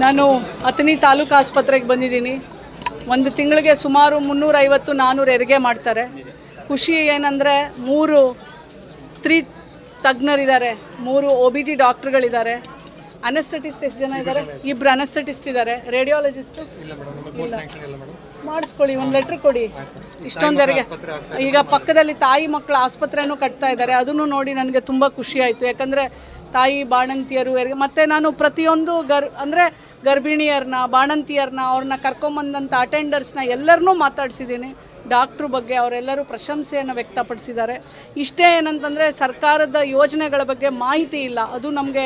ನಾನು ಅಥಣಿ ತಾಲೂಕು ಆಸ್ಪತ್ರೆಗೆ ಬಂದಿದ್ದೀನಿ. ಒಂದು ತಿಂಗಳಿಗೆ ಸುಮಾರು 350-400 ಹೆರಿಗೆ ಮಾಡ್ತಾರೆ. ಖುಷಿ ಏನಂದರೆ 3 ಸ್ತ್ರೀ ತಜ್ಞರಿದ್ದಾರೆ, 3 OBG ಡಾಕ್ಟ್ರುಗಳಿದ್ದಾರೆ, ಅನೆಸ್ಥೆಟಿಸ್ಟ್ ಎಷ್ಟು ಜನ ಇದ್ದಾರೆ? 2 ಅನೆಸ್ಥೆಟಿಸ್ಟ್ ಇದ್ದಾರೆ, ರೇಡಿಯಾಲಜಿಸ್ಟು ಮಾಡಿಸ್ಕೊಳ್ಳಿ, ಒಂದು ಲೆಟ್ರ್ ಕೊಡಿ. ಇಷ್ಟೊಂದರಿಗೆ ಈಗ ಪಕ್ಕದಲ್ಲಿ ತಾಯಿ ಮಕ್ಕಳ ಆಸ್ಪತ್ರೆನೂ ಕಟ್ತಾ ಇದ್ದಾರೆ. ಅದನ್ನು ನೋಡಿ ನನಗೆ ತುಂಬ ಖುಷಿ ಆಯಿತು. ಯಾಕಂದರೆ ತಾಯಿ ಬಾಣಂತಿಯರು ಮತ್ತು ನಾನು ಪ್ರತಿಯೊಂದು ಗರ್ಭಿಣಿಯರನ್ನ, ಬಾಣಂತಿಯರನ್ನ, ಅವ್ರನ್ನ ಕರ್ಕೊಂಬಂದಂಥ ಅಟೆಂಡರ್ಸ್ನ ಎಲ್ಲರನ್ನೂ ಮಾತಾಡಿಸಿದ್ದೀನಿ. ಡಾಕ್ಟ್ರು ಬಗ್ಗೆ ಅವರೆಲ್ಲರೂ ಪ್ರಶಂಸೆಯನ್ನು ವ್ಯಕ್ತಪಡಿಸಿದ್ದಾರೆ. ಇಷ್ಟೇ ಏನಂತಂದರೆ ಸರ್ಕಾರದ ಯೋಜನೆಗಳ ಬಗ್ಗೆ ಮಾಹಿತಿ ಇಲ್ಲ, ಅದು ನಮಗೆ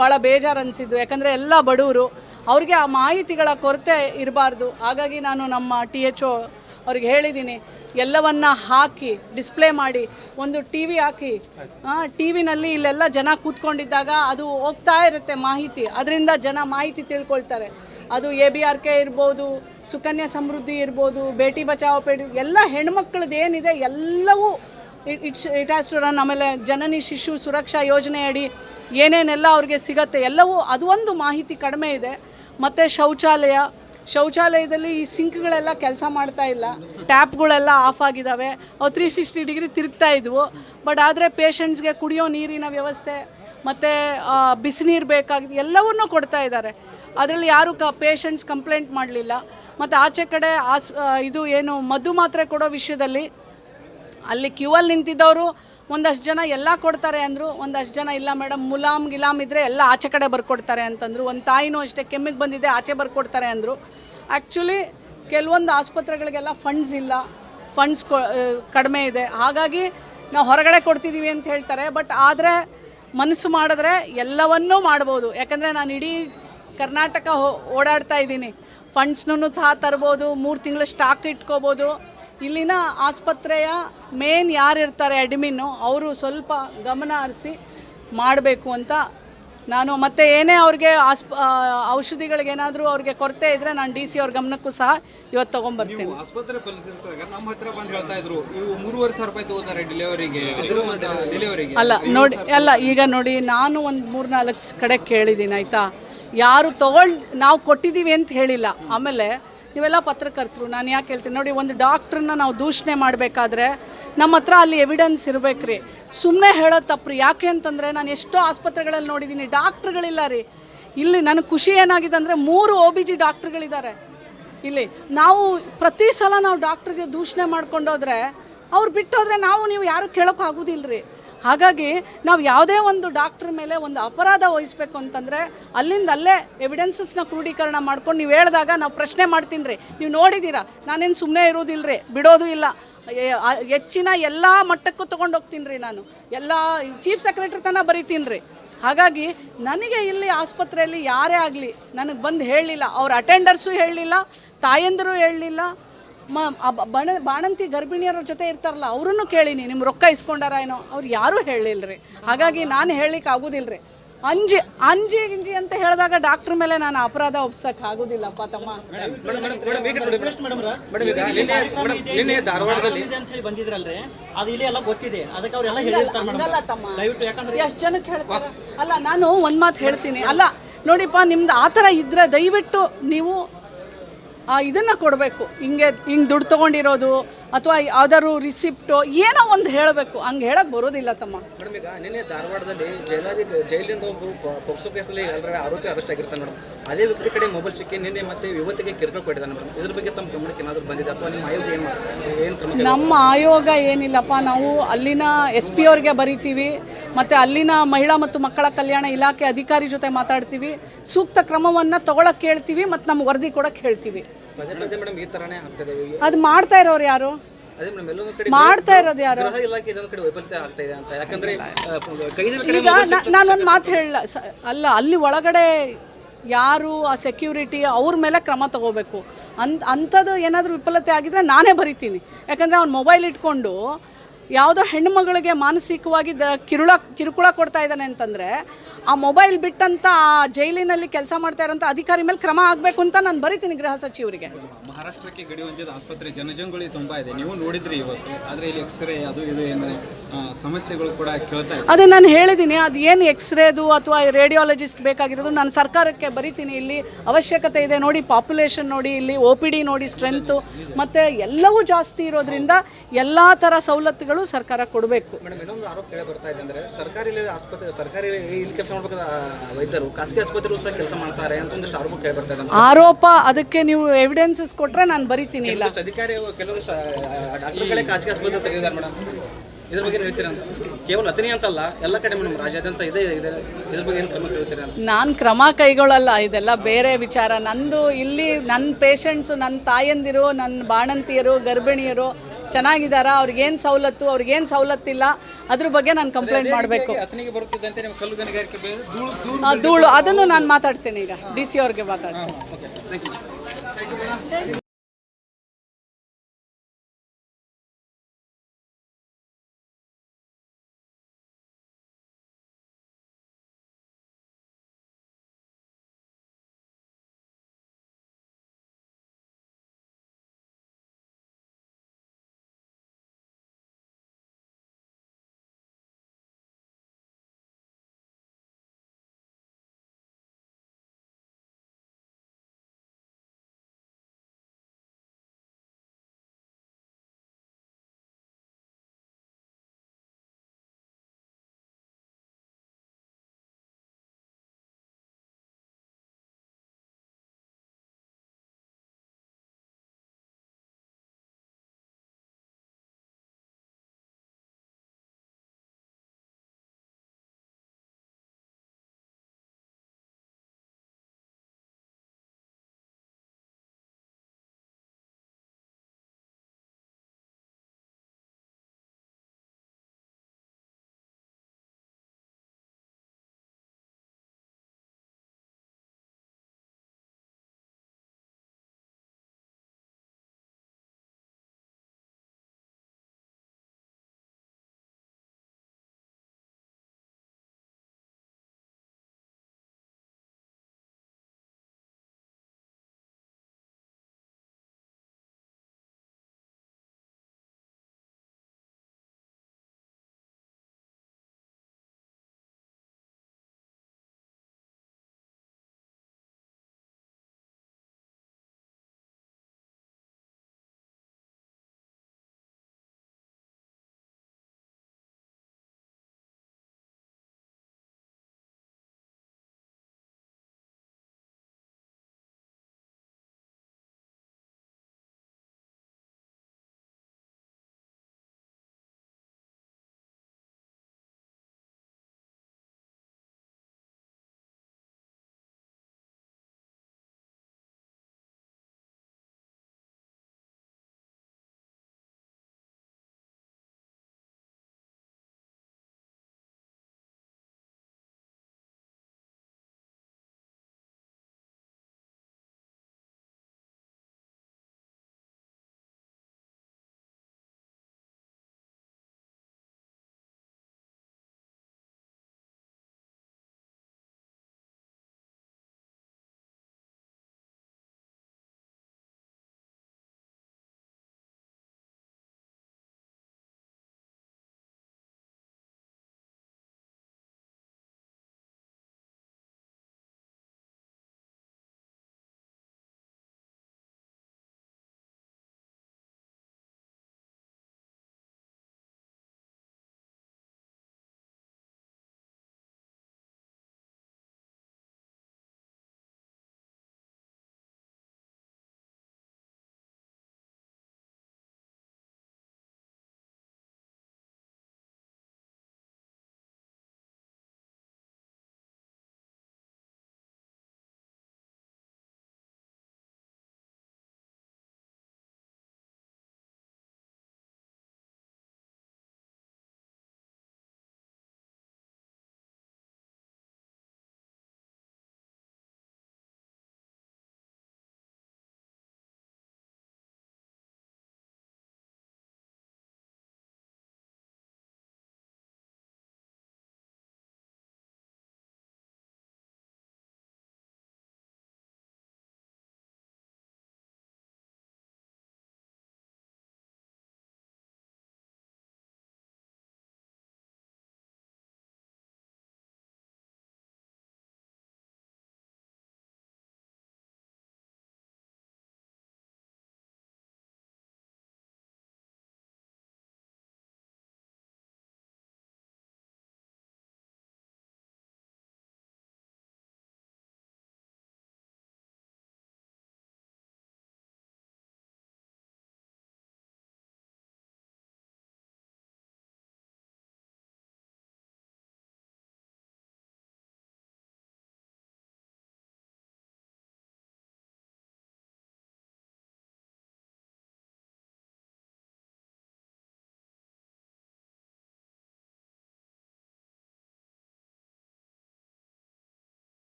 ಭಾಳ ಬೇಜಾರು ಅನಿಸಿದ್ದು. ಯಾಕಂದರೆ ಎಲ್ಲ ಬಡವರು, ಅವ್ರಿಗೆ ಆ ಮಾಹಿತಿಗಳ ಕೊರತೆ ಇರಬಾರ್ದು. ಹಾಗಾಗಿ ನಾನು ನಮ್ಮ THO ಅವ್ರಿಗೆ ಹೇಳಿದ್ದೀನಿ, ಎಲ್ಲವನ್ನ ಹಾಕಿ ಡಿಸ್ಪ್ಲೇ ಮಾಡಿ, ಒಂದು TV ಹಾಕಿ, TVನಲ್ಲಿ ಇಲ್ಲೆಲ್ಲ ಜನ ಕೂತ್ಕೊಂಡಿದ್ದಾಗ ಅದು ಹೋಗ್ತಾ ಇರುತ್ತೆ ಮಾಹಿತಿ, ಅದರಿಂದ ಜನ ಮಾಹಿತಿ ತಿಳ್ಕೊಳ್ತಾರೆ. ಅದು ABRK ಇರ್ಬೋದು, ಸುಕನ್ಯಾ ಸಮೃದ್ಧಿ ಇರ್ಬೋದು, ಬೇಟಿ ಬಚಾವೋ ಎಲ್ಲ ಹೆಣ್ಮಕ್ಳದ್ದು ಏನಿದೆ ಎಲ್ಲವೂ ಇಟ್ ಹ್ಯಾಸ್ ಟು ರನ್. ಆಮೇಲೆ ಜನನಿ ಶಿಶು ಸುರಕ್ಷಾ ಯೋಜನೆ ಅಡಿ ಏನೇನೆಲ್ಲ ಅವ್ರಿಗೆ ಸಿಗತ್ತೆ ಎಲ್ಲವೂ, ಅದು ಒಂದು ಮಾಹಿತಿ ಕಡಿಮೆ ಇದೆ. ಮತ್ತು ಶೌಚಾಲಯದಲ್ಲಿ ಈ ಸಿಂಕ್ಗಳೆಲ್ಲ ಕೆಲಸ ಮಾಡ್ತಾ ಇಲ್ಲ, ಟ್ಯಾಪ್ಗಳೆಲ್ಲ ಆಫ್ ಆಗಿದ್ದಾವೆ. ಅವು 360 ಡಿಗ್ರಿ ತಿರುಗ್ತಾ ಇದ್ವು. ಬಟ್ ಆದರೆ ಪೇಷಂಟ್ಸ್ಗೆ ಕುಡಿಯೋ ನೀರಿನ ವ್ಯವಸ್ಥೆ ಮತ್ತು ಬಿಸಿನೀರು ಬೇಕಾಗಿದೆ ಎಲ್ಲವನ್ನೂ ಕೊಡ್ತಾ ಇದ್ದಾರೆ. ಅದರಲ್ಲಿ ಯಾರು ಪೇಷಂಟ್ಸ್ ಕಂಪ್ಲೇಂಟ್ ಮಾಡಲಿಲ್ಲ. ಮತ್ತು ಆಚೆ ಕಡೆ ಇದು ಏನು ಮದ್ದು ಮಾತ್ರೆ ಕೊಡೋ ವಿಷಯದಲ್ಲಿ ಅಲ್ಲಿ ಕ್ಯೂವಲ್ಲಿ ನಿಂತಿದ್ದವರು ಒಂದಷ್ಟು ಜನ ಎಲ್ಲ ಕೊಡ್ತಾರೆ ಅಂದರು, ಒಂದಷ್ಟು ಜನ ಇಲ್ಲ ಮೇಡಮ್ ಗಿಲಾಮ್ ಇದ್ದರೆ ಎಲ್ಲ ಆಚೆ ಕಡೆ ಬರ್ಕೊಡ್ತಾರೆ ಅಂತಂದರು. ಒಂದು ತಾಯಿನೂ ಅಷ್ಟೇ ಕೆಮ್ಮಿಗೆ ಬಂದಿದೆ ಆಚೆ ಬರ್ಕೊಡ್ತಾರೆ ಅಂದರು. ಆ್ಯಕ್ಚುಲಿ ಕೆಲವೊಂದು ಆಸ್ಪತ್ರೆಗಳಿಗೆಲ್ಲ ಫಂಡ್ಸ್ ಇಲ್ಲ, ಫಂಡ್ಸ್ ಕಡಿಮೆ ಇದೆ. ಹಾಗಾಗಿ ನಾವು ಹೊರಗಡೆ ಕೊಡ್ತಿದ್ದೀವಿ ಅಂತ ಹೇಳ್ತಾರೆ. ಬಟ್ ಆದರೆ ಮನಸ್ಸು ಮಾಡಿದ್ರೆ ಎಲ್ಲವನ್ನೂ ಮಾಡ್ಬೋದು. ಯಾಕಂದರೆ ನಾನು ಇಡೀ ಕರ್ನಾಟಕ ಓಡಾಡ್ತಾ ಇದ್ದೀನಿ. ಫಂಡ್ಸ್ನೂ ಸಹ ತರ್ಬೋದು, 3 ತಿಂಗಳು ಸ್ಟಾಕ್ ಇಟ್ಕೋಬೋದು. ಇಲ್ಲಿನ ಆಸ್ಪತ್ರೆಯ ಮೇನ್ ಯಾರಿರ್ತಾರೆ ಅಡ್ಮಿನ್ನು, ಅವರು ಸ್ವಲ್ಪ ಗಮನ ಹರಿಸಿ ಮಾಡಬೇಕು ಅಂತ ನಾನು. ಮತ್ತು ಏನೇ ಅವ್ರಿಗೆ ಔಷಧಿಗಳಿಗೇನಾದರೂ ಅವ್ರಿಗೆ ಕೊರತೆ ಇದ್ದರೆ ನಾನು DC ಅವ್ರ ಗಮನಕ್ಕೂ ಸಹ ಇವತ್ತು ತೊಗೊಂಬರ್ತೀನಿ. ಆಸ್ಪತ್ರೆ ಪರಿಸರಿಸಿದಾಗ ನಮ್ಮ ಹತ್ರ ಬಂದು ಹೇಳ್ತಾ ಇದ್ರು, ಇವು 3,500 ರೂಪಾಯಿ ತಗೋತಾರೆ ಡೆಲಿವರಿಗೆ. ಅಲ್ಲ ಈಗ ನೋಡಿ, ನಾನು ಒಂದು 3-4 ಕಡೆ ಕೇಳಿದ್ದೀನಿ ಆಯಿತಾ. ಯಾರು ನಾವು ಕೊಟ್ಟಿದ್ದೀವಿ ಅಂತ ಹೇಳಿಲ್ಲ. ಆಮೇಲೆ ನೀವೆಲ್ಲ ಪತ್ರಕರ್ತರು, ನಾನು ಯಾಕೆ ಹೇಳ್ತೀನಿ ನೋಡಿ, ಒಂದು ಡಾಕ್ಟ್ರನ್ನ ನಾವು ದೂಷಣೆ ಮಾಡಬೇಕಾದ್ರೆ ನಮ್ಮ ಹತ್ರ ಅಲ್ಲಿ ಎವಿಡೆನ್ಸ್ ಇರಬೇಕು ರೀ. ಸುಮ್ಮನೆ ಹೇಳೋದು ತಪ್ಪು ರೀ. ಯಾಕೆ ಅಂತಂದರೆ ನಾನು ಎಷ್ಟೋ ಆಸ್ಪತ್ರೆಗಳಲ್ಲಿ ನೋಡಿದ್ದೀನಿ, ಡಾಕ್ಟ್ರುಗಳಿಲ್ಲ ರೀ. ಇಲ್ಲಿ ನನಗೆ ಖುಷಿ ಏನಾಗಿದೆ ಅಂದರೆ 3 OBG ಡಾಕ್ಟ್ರುಗಳಿದ್ದಾರೆ ಇಲ್ಲಿ. ನಾವು ಪ್ರತಿ ಸಲ ನಾವು ಡಾಕ್ಟ್ರಿಗೆ ದೂಷಣೆ ಮಾಡ್ಕೊಂಡೋದ್ರೆ, ಅವ್ರು ಬಿಟ್ಟೋದ್ರೆ ನೀವು ಯಾರು ಕೇಳೋಕ್ಕಾಗೋದಿಲ್ಲ ರೀ. ಹಾಗಾಗಿ ನಾವು ಯಾವುದೇ ಒಂದು ಡಾಕ್ಟ್ರ್ ಮೇಲೆ ಒಂದು ಅಪರಾಧ ವಹಿಸಬೇಕು ಅಂತಂದರೆ ಅಲ್ಲೇ ಎವಿಡೆನ್ಸಸ್ನ ಕ್ರೋಢೀಕರಣ ಮಾಡ್ಕೊಂಡು ನೀವು ಹೇಳಿದಾಗ ನಾವು ಪ್ರಶ್ನೆ ಮಾಡ್ತೀನಿ ರೀ. ನೀವು ನೋಡಿದ್ದೀರಾ, ನಾನೇನು ಸುಮ್ಮನೆ ಇರೋದಿಲ್ಲ ರೀ, ಬಿಡೋದು ಇಲ್ಲ. ಹೆಚ್ಚಿನ ಎಲ್ಲ ಮಟ್ಟಕ್ಕೂ ತೊಗೊಂಡು ಹೋಗ್ತೀನಿ ರೀ. ನಾನು ಎಲ್ಲ ಚೀಫ್ ಸೆಕ್ರೆಟರಿ ತನಕ ಬರೀತೀನಿ ರೀ. ಹಾಗಾಗಿ ನನಗೆ ಇಲ್ಲಿ ಆಸ್ಪತ್ರೆಯಲ್ಲಿ ಯಾರೇ ಆಗಲಿ ನನಗೆ ಬಂದು ಹೇಳಲಿಲ್ಲ, ಅವ್ರ ಅಟೆಂಡರ್ಸು ಹೇಳಲಿಲ್ಲ, ತಾಯಂದಿರು ಹೇಳಲಿಲ್ಲ, ಬಾಣಂತಿ ಗರ್ಭಿಣಿಯರ ಜೊತೆ ಇರ್ತಾರಲ್ಲ ಅವರನ್ನು ಕೇಳೀನಿ, ನಿಮ್ಮ ರೊಕ್ಕ ಇಸ್ಕೊಂಡಾರ ಏನೋ, ಅವ್ರು ಯಾರೂ ಹೇಳಲಿಲ್ಲ ರೀ. ಹಾಗಾಗಿ ನಾನು ಹೇಳಲಿಕ್ಕೆ ಆಗೋದಿಲ್ಲ ರೀ. ಅಂಜಿ ಅಂತ ಹೇಳಿದಾಗ ಡಾಕ್ಟ್ರ್ ಮೇಲೆ ನಾನು ಅಪರಾಧ ಒಪ್ಸಕ್ಕೆ ಆಗೋದಿಲ್ಲಪ್ಪ ತಮ್ಮ. ಎಷ್ಟು ಜನಕ್ಕೆ ಹೇಳ್ತಾರೆ? ಅಲ್ಲ, ನಾನು ಒಂದು ಮಾತು ಹೇಳ್ತೀನಿ. ಅಲ್ಲ ನೋಡಿಪ್ಪ, ನಿಮ್ದು ಆ ಥರ ಇದ್ದರೆ ದಯವಿಟ್ಟು ನೀವು ಇದನ್ನು ಕೊಡಬೇಕು. ಹಿಂಗೆ ದುಡ್ಡು ತೊಗೊಂಡಿರೋದು ಅಥವಾ ಯಾವ್ದಾದ್ರು ರಿಸಿಪ್ಟು ಏನೋ ಒಂದು ಹೇಳಬೇಕು. ಹಂಗೆ ಹೇಳಕ್ಕೆ ಬರೋದಿಲ್ಲ ತಮ್ಮ. ಮೇಡಮ್, ಈಗ ನಿನ್ನೆ ಧಾರವಾಡದಲ್ಲಿ ಜೈಲಿಂದ ಒಬ್ಬರು ಪೋಕ್ಸೋ ಕೇಸಲ್ಲಿ ಆರೋಪಿ ಅರೆಸ್ಟ್ ಆಗಿರ್ತಾನೆ ಮೇಡಮ್. ಅದೇ ವ್ಯಕ್ತಿ ಕಡೆ ಮೊಬೈಲ್ ಸಿಕ್ಕಿ ನಿನ್ನೆ ಮತ್ತೆ ಯುವತಿಗೆ ಕಿರುಕುಳ ಕೊಟ್ಟಿದ್ದಾನೆ ಮೇಡಮ್. ಇದ್ರ ಬಗ್ಗೆ ತಮ್ಮ ಗಮನಕ್ಕೆ ಏನಾದರೂ ಬಂದಿದೆ ಅಥವಾ ನಿಮ್ಮ ಆಯೋಗ ಏನು ಕ್ರಮ? ನಮ್ಮ ಆಯೋಗ ಏನಿಲ್ಲಪ್ಪ, ನಾವು ಅಲ್ಲಿನ SP ಅವ್ರಿಗೆ ಬರೀತೀವಿ, ಮತ್ತು ಅಲ್ಲಿನ ಮಹಿಳಾ ಮತ್ತು ಮಕ್ಕಳ ಕಲ್ಯಾಣ ಇಲಾಖೆ ಅಧಿಕಾರಿ ಜೊತೆ ಮಾತಾಡ್ತೀವಿ, ಸೂಕ್ತ ಕ್ರಮವನ್ನು ತೊಗೊಳಕ್ಕೆ ಹೇಳ್ತೀವಿ, ಮತ್ತು ನಮ್ಮ ವರದಿ ಕೊಡೋಕ್ಕೆ ಹೇಳ್ತೀವಿ. ಮೇಡಮ್, ಈ ಥರನೇ ಆಗ್ತದೆ. ಅದು ಮಾಡ್ತಾ ಇರೋರು ಯಾರು? ಮಾಡ್ತಾ ಇರೋದು ಯಾರು? ನಾನೊಂದು ಮಾತು ಹೇಳಲ್ಲ. ಅಲ್ಲ, ಅಲ್ಲಿ ಒಳಗಡೆ ಯಾರು ಆ ಸೆಕ್ಯೂರಿಟಿ ಅವ್ರ ಮೇಲೆ ಕ್ರಮ ತಗೋಬೇಕು. ಅಂಥದ್ದು ಏನಾದರೂ ವಿಫಲತೆ ಆಗಿದ್ರೆ ನಾನೇ ಬರಿತೀನಿ. ಯಾಕಂದರೆ ಅವ್ನು ಮೊಬೈಲ್ ಇಟ್ಕೊಂಡು ಯಾವುದೋ ಹೆಣ್ಣುಮಗಳಿಗೆ ಮಾನಸಿಕವಾಗಿ ಕಿರುಕುಳ ಕೊಡ್ತಾ ಇದ್ದಾನೆ ಅಂತಂದರೆ ಆ ಮೊಬೈಲ್ ಬಿಟ್ಟಂತ ಆ ಜೈಲಿನಲ್ಲಿ ಕೆಲಸ ಮಾಡ್ತಾ ಇರೋಂಥ ಅಧಿಕಾರಿ ಮೇಲೆ ಕ್ರಮ ಆಗಬೇಕು ಅಂತ ನಾನು ಬರಿತೀನಿ ಗೃಹ ಸಚಿವರಿಗೆ. ಮಹಾರಾಷ್ಟ್ರಕ್ಕೆ ಗಡಿ ಹೊಂದಿದ ಆಸ್ಪತ್ರೆ ಜನಜಂಗುಳಿ ತುಂಬ ಇದೆ, ನೀವು ನೋಡಿದ್ರಿ ಇವತ್ತು. ಆದರೆ ಇಲ್ಲಿ ಎಕ್ಸ್ರೇ ಅದು ಇದು ಏನು ಸಮಸ್ಯೆಗಳು ಕೂಡ ಕೇಳ್ತಾ ಇದೆ. ಅದೇ ನಾನು ಹೇಳಿದ್ದೀನಿ, ಅದು ಏನು ಎಕ್ಸ್ರೇದು ಅಥವಾ ರೇಡಿಯಾಲಜಿಸ್ಟ್ ಬೇಕಾಗಿರೋದು ನಾನು ಸರ್ಕಾರಕ್ಕೆ ಬರಿತೀನಿ. ಇಲ್ಲಿ ಅವಶ್ಯಕತೆ ಇದೆ ನೋಡಿ, ಪಾಪ್ಯುಲೇಷನ್ ನೋಡಿ, ಇಲ್ಲಿ OPD ನೋಡಿ, ಸ್ಟ್ರೆಂತು ಮತ್ತು ಎಲ್ಲವೂ ಜಾಸ್ತಿ ಇರೋದ್ರಿಂದ ಎಲ್ಲ ಥರ ಸವಲತ್ತುಗಳು ಸರ್ಕಾರ ಕೊಡಬೇಕು. ಮೇಡಮ್, ಇನ್ನೊಂದು ಆರೋಪ ಕೇಳಿ ಬರ್ತಾ ಇದೆ ಅಂದರೆ ಸರ್ಕಾರಿ ಆಸ್ಪತ್ರೆ, ಸರ್ಕಾರಿ ಇಲ್ಲಿ ಕೆಲಸ ಮಾಡಬೇಕಾದ ವೈದ್ಯರು ಖಾಸಗಿ ಆಸ್ಪತ್ರೆಗಳು ಸಹ ಕೆಲಸ ಮಾಡ್ತಾರೆ ಅಂತ ಒಂದಿಷ್ಟು ಆರೋಪ ಕೇಳಿ ಬರ್ತಾ ಇದೆ. ಆರೋಪ, ಅದಕ್ಕೆ ನೀವು ಎವಿಡೆನ್ಸಸ್ ಕೊಟ್ಟರೆ ನಾನು ಬರಿತೀನಿ. ಇಲ್ಲ, ಅಧಿಕಾರಿ ಕೆಲವೊಂದು ಡಾಕ್ಟರ್ಗಳೇ ಖಾಸಗಿ ಆಸ್ಪತ್ರೆ ತೆಗೆದಿದ್ದಾರೆ ಮೇಡಮ್, ಇದ್ರ ಬಗ್ಗೆ ಹೇಳ್ತೀರಾ ಅಂತ? ಕೇವಲ ಅತನಿ ಅಂತಲ್ಲ, ಎಲ್ಲ ಕಡೆ ಮೇಡಮ್ ರಾಜ್ಯಾದ್ಯಂತ ಇದೆ. ಇದ್ರ ಬಗ್ಗೆ ಏನು ಕ್ರಮ ಕೇಳ್ತೀರಾ? ನಾನು ಕ್ರಮ ಕೈಗೊಳ್ಳಲ್ಲ, ಇದೆಲ್ಲ ಬೇರೆ ವಿಚಾರ. ನಂದು ಇಲ್ಲಿ ನನ್ನ ಪೇಷಂಟ್ಸು, ನನ್ನ ತಾಯಂದಿರು, ನನ್ನ ಬಾಣಂತಿಯರು, ಗರ್ಭಿಣಿಯರು ಚೆನ್ನಾಗಿದ್ದಾರಾ, ಅವ್ರಿಗೇನು ಸವಲತ್ತು, ಅವ್ರಿಗೇನು ಸವಲತ್ತಿಲ್ಲ, ಅದ್ರ ಬಗ್ಗೆ ನಾನು ಕಂಪ್ಲೇಂಟ್ ಮಾಡಬೇಕು. ಅತನಿಗೆ ಬರುತ್ತಿದ್ದಂತೆ ನಿಮ್ಮ ಕಲ್ಲು ಗಣಿಗಾರಿಕೆ ಧೂಳು ಅದನ್ನು ನಾನು ಮಾತಾಡ್ತೀನಿ, ಈಗ DC ಅವ್ರಿಗೆ ಮಾತಾಡ್ತೀನಿ. Okay, thank you.